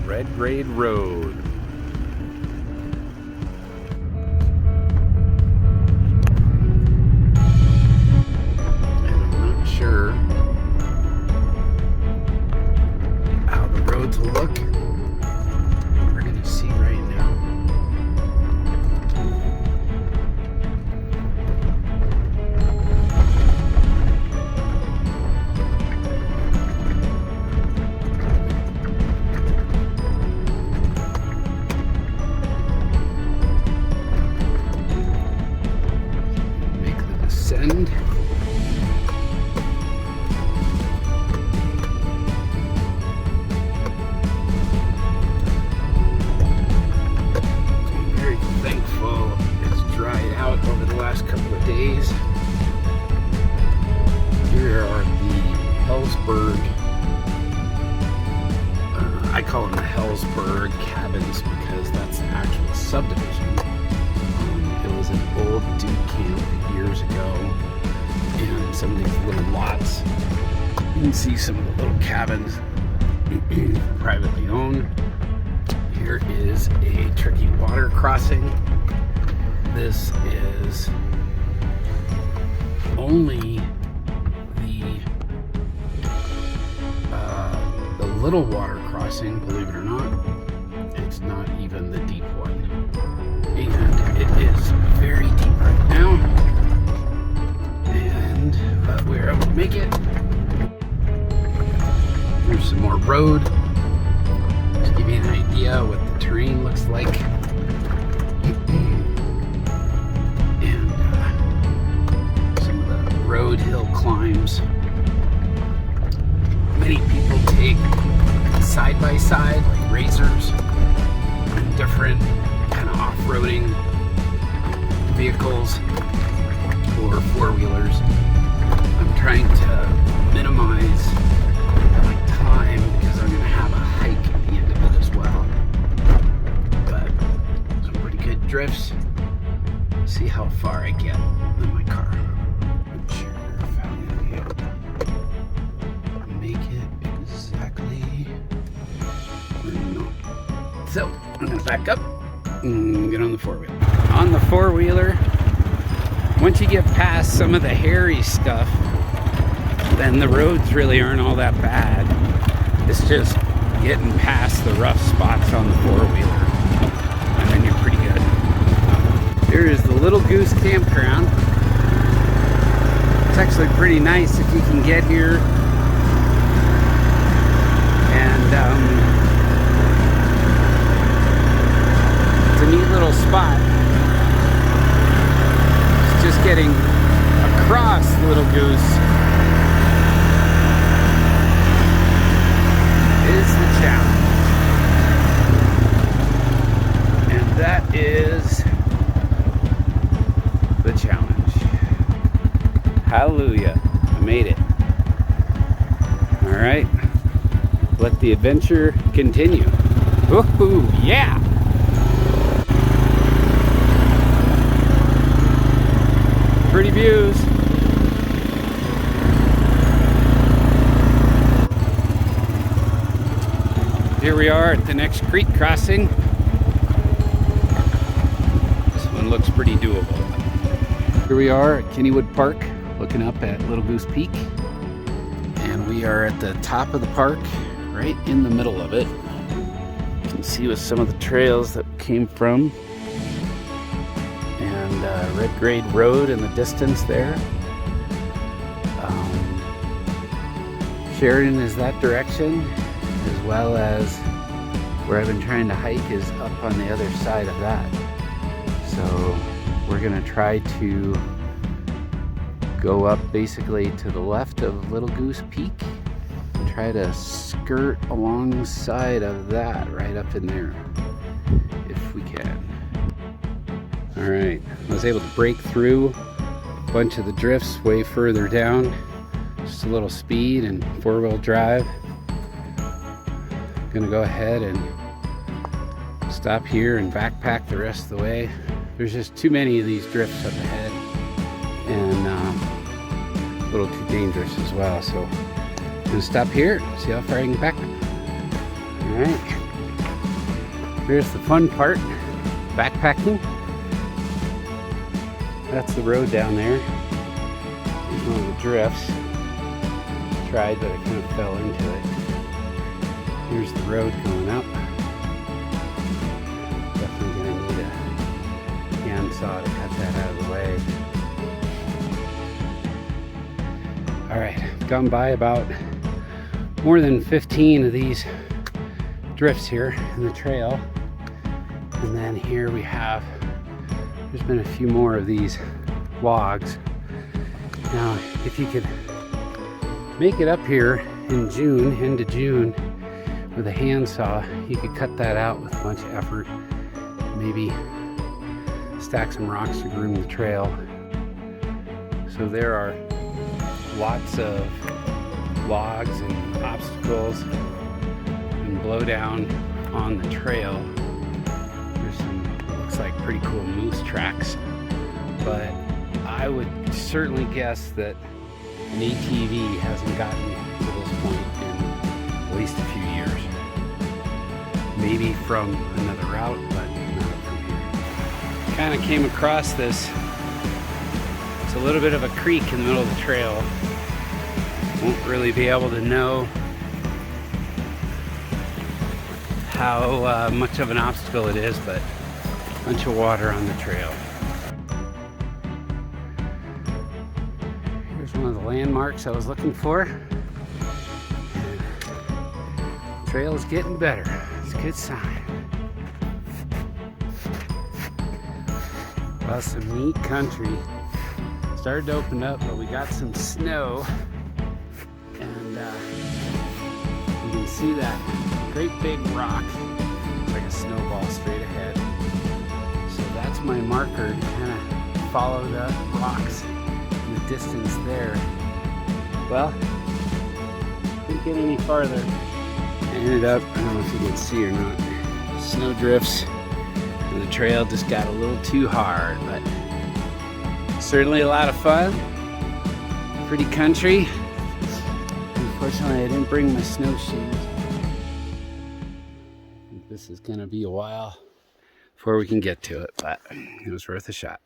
Red Grade Road. And I'm not sure how the roads will look. We're going to see right now. Send. I'm very thankful it's dried out over the last couple of days. Here are the Hellsberg, I call them the Hellsberg cabins because that's the actual subdivision. It was an old dude camp years ago, and some of these little lots, you can see some of the little cabins privately owned. Here is a tricky water crossing. This is only the little water crossing, believe it or not. It's not even the deep one, and it is very deep right now. But we're able to make it. There's some more road. Just to give you an idea what the terrain looks like. And some of the road hill climbs. Many people take side by side, like racers, and different kind of off-roading vehicles or four-wheelers. I'm trying to minimize my time because I'm going to have a hike at the end of it as well. But some pretty good drifts. See how far I get in my car. I'm sure if I'm going to be able to make it exactly or not. So I'm going to back up and get on the four-wheeler. On the four-wheeler, once you get past some of the hairy stuff, then the roads really aren't all that bad. It's just getting past the rough spots on the four-wheeler, and then you're pretty good. Here is the Little Goose Campground. It's actually pretty nice if you can get here. And it's a neat little spot. Just getting across Little Goose is the challenge. And that is the challenge. Hallelujah. I made it. All right. Let the adventure continue. Woohoo! Yeah! Pretty views. Here we are at the next creek crossing. This one looks pretty doable. Here we are at Kennywood Park, looking up at Little Goose Peak. And we are at the top of the park, right in the middle of it. You can see with some of the trails that came from. And Red Grade Road in the distance there. Sheridan is that direction, as well as where I've been trying to hike is up on the other side of that. So we're gonna try to go up basically to the left of Little Goose Peak and try to skirt alongside of that right up in there, if we can. All right, I was able to break through a bunch of the drifts way further down. Just a little speed and four-wheel drive. Gonna go ahead and stop here and backpack the rest of the way. There's just too many of these drifts up ahead and a little too dangerous as well. So I'm gonna stop here, see how far I can back. All right. Here's the fun part, backpacking. That's the road down there. Here's one of the drifts. Tried, but I kind of fell into it. Here's the road going up. Definitely gonna need a handsaw to cut that out of the way. All right, I've gone by about more than 15 of these drifts here in the trail. And then here we have, there's been a few more of these logs. Now, if you could make it up here in June, into June, with a handsaw, you could cut that out with a bunch of effort. Maybe stack some rocks to groom the trail. So there are lots of logs and obstacles and blowdown on the trail. There's some, looks like pretty cool moose tracks, but I would certainly guess that an ATV hasn't gotten to this point in at least a few years. Maybe from another route, but not from here. Kind of came across this. It's a little bit of a creek in the middle of the trail. Won't really be able to know how much of an obstacle it is, but a bunch of water on the trail. Here's one of the landmarks I was looking for. Trail is getting better. It's a good sign. Well, some neat country. Started to open up, but we got some snow. And you can see that great big rock. It's like a snowball straight ahead. So that's my marker to kind of follow the rocks in the distance there. Well, didn't get any farther. I ended up, I don't know if you can see or not, snow drifts, and the trail just got a little too hard, but certainly a lot of fun. Pretty country. Unfortunately, I didn't bring my snowshoes. This is gonna be a while before we can get to it, but it was worth a shot.